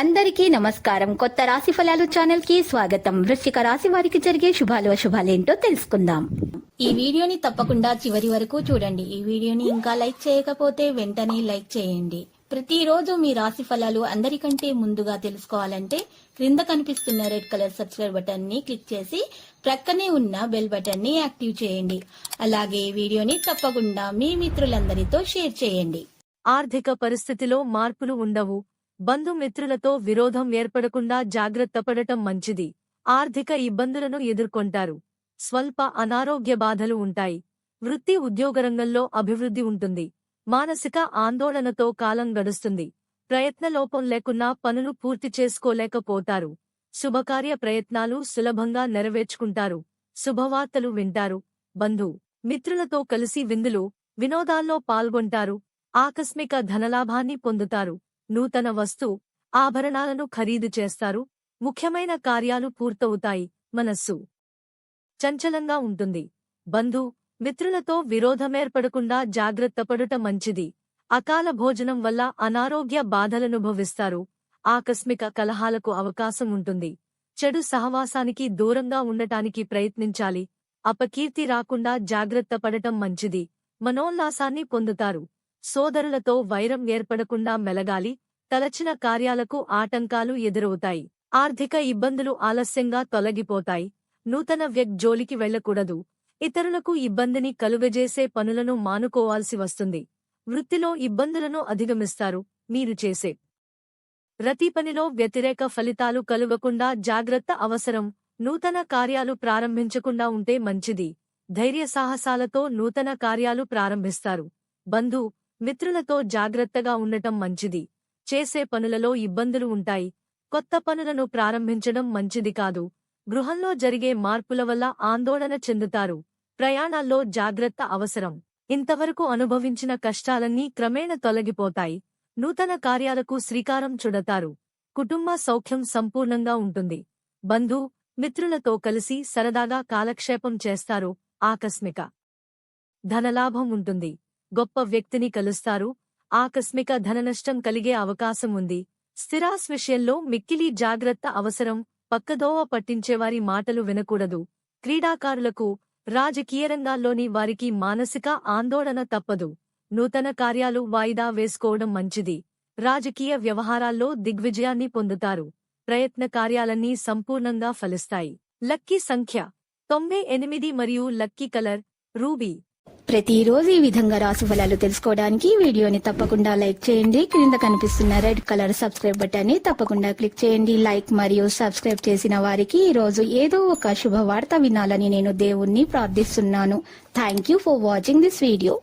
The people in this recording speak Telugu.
అందరికీ నమస్కారం. కొత్త రాశి ఫలాలు ఛానల్ కి స్వాగతం. వృశ్చిక రాశి వారికి జరిగే శుభాలు అశుభాలేంటో తెలుసుకుందాం. ఈ వీడియోని తప్పకుండా చివరి వరకు చూడండి. ఈ వీడియోని ఇంకా లైక్ చేయకపోతే వెంటనే లైక్ చేయండి. ప్రతిరోజు మీ రాశి ఫలాలు అందరికంటే ముందుగా తెలుసుకోవాలంటే క్రింద కనిపిస్తున్న రెడ్ కలర్ సబ్స్క్రైబ్ బటన్ ని క్లిక్ చేసి ప్రక్కనే ఉన్న బెల్ బటన్ ని యాక్టివ్ చేయండి. అలాగే వీడియోని తప్పకుండా మీ మిత్రులందరితో షేర్ చేయండి. ఆర్థిక పరిస్థితిలో మార్పులు ఉండవు. బంధుమిత్రులతో విరోధం ఏర్పడకుండా జాగ్రత్త పడటం మంచిది. ఆర్థిక ఇబ్బందులను ఎదుర్కొంటారు. స్వల్ప అనారోగ్య బాధలు ఉంటాయి. వృత్తి ఉద్యోగరంగంలో అభివృద్ధి ఉంటుంది. మానసిక ఆందోళనతో కాలం గడుస్తుంది. ప్రయత్నలోపం లేకున్నా పనులు పూర్తి చేసుకోలేకపోతారు. శుభకార్య ప్రయత్నాలు సులభంగా నెరవేర్చుకుంటారు. శుభవార్తలు వింటారు. బంధు మిత్రులతో కలిసి విందులు, వినోదాల్లో పాల్గొంటారు. ఆకస్మిక ధనలాభాన్ని పొందుతారు. నూతన ఆభరణాలను ఖరీదు చేస్తారు. ముఖ్యమైన కార్యాలు పూర్తవుతాయి. మనస్సు చంచలంగా ఉంటుంది. బంధు మిత్రులతో విరోధమేర్పడకుండా జాగ్రత్తపడుట మంచిది. అకాల భోజనం వల్ల అనారోగ్య బాధలనుభవిస్తారు. ఆకస్మిక కలహాలకు అవకాశం ఉంటుంది. చెడు సహవాసానికి దూరంగా ఉండటానికి ప్రయత్నించాలి. అపకీర్తి రాకుండా జాగ్రత్తపడటం మంచిది. మనోల్లాసాన్ని పొందుతారు. సోదరులతో వైరం ఏర్పడకుండా మెలగాలి. తలచిన కార్యాలకు ఆటంకాలు ఎదురవుతాయి. ఆర్థిక ఇబ్బందులు ఆలస్యంగా తొలగిపోతాయి. నూతన జోలికి వెళ్లకూడదు. ఇతరులకు ఇబ్బందిని కలుగజేసే పనులను మానుకోవాల్సి వస్తుంది. వృత్తిలో ఇబ్బందులను అధిగమిస్తారు. మీరు చేసే ప్రతి పనిలో వ్యతిరేక ఫలితాలు కలుగకుండా జాగ్రత్త అవసరం. నూతన కార్యాలు ప్రారంభించకుండా ఉంటే మంచిది. ధైర్య సాహసాలతో నూతన కార్యాలు ప్రారంభిస్తారు. బంధు మిత్రులతో జాగ్రత్తగా ఉండటం మంచిది. చేసే పనులలో ఇబ్బందులు ఉంటాయి. కొత్త పనులను ప్రారంభించడం మంచిది కాదు. గృహంలో జరిగే మార్పుల వల్ల ఆందోళన చెందుతారు. ప్రయాణాల్లో జాగ్రత్త అవసరం. ఇంతవరకు అనుభవించిన కష్టాలన్నీ క్రమేణా తొలగిపోతాయి. నూతన కార్యాలకు శ్రీకారం చుడతారు. కుటుంబ సౌఖ్యం సంపూర్ణంగా ఉంటుంది. బంధు మిత్రులతో కలిసి సరదాగా కాలక్షేపం చేస్తారు. ఆకస్మిక ధనలాభం ఉంటుంది. గొప్ప వ్యక్తిని కలుస్తారు. ఆకస్మిక ధననష్టం కలిగే అవకాశం ఉంది. స్థిరాస్ విషయంలో మిక్కిలి జాగ్రత్త అవసరం. పక్కదోవ పట్టించేవారి మాటలు వినకూడదు. క్రీడాకారులకు, రాజకీయ రంగాల్లోని వారికి మానసిక ఆందోళన తప్పదు. నూతన కార్యాలు వాయిదా వేసుకోవడం మంచిది. రాజకీయ వ్యవహారాల్లో దిగ్విజయాన్ని పొందుతారు. ప్రయత్న కార్యాలన్నీ సంపూర్ణంగా ఫలిస్తాయి. లక్కీ సంఖ్య 98 మరియు లక్కీ కలర్ రూబీ. ప్రతిరోజు ఈ విధంగా రాశి ఫలాలు తెలుసుకోవడానికి వీడియోని తప్పకుండా లైక్ చేయండి. క్రింద కనిపిస్తున్న రెడ్ కలర్ సబ్స్క్రైబ్ బటన్ ని తప్పకుండా క్లిక్ చేయండి. లైక్ మరియు సబ్స్క్రైబ్ చేసిన వారికి ఈ రోజు ఏదో ఒక శుభవార్త వినాలని నేను దేవుణ్ణి ప్రార్థిస్తున్నాను. Thank you for watching this video.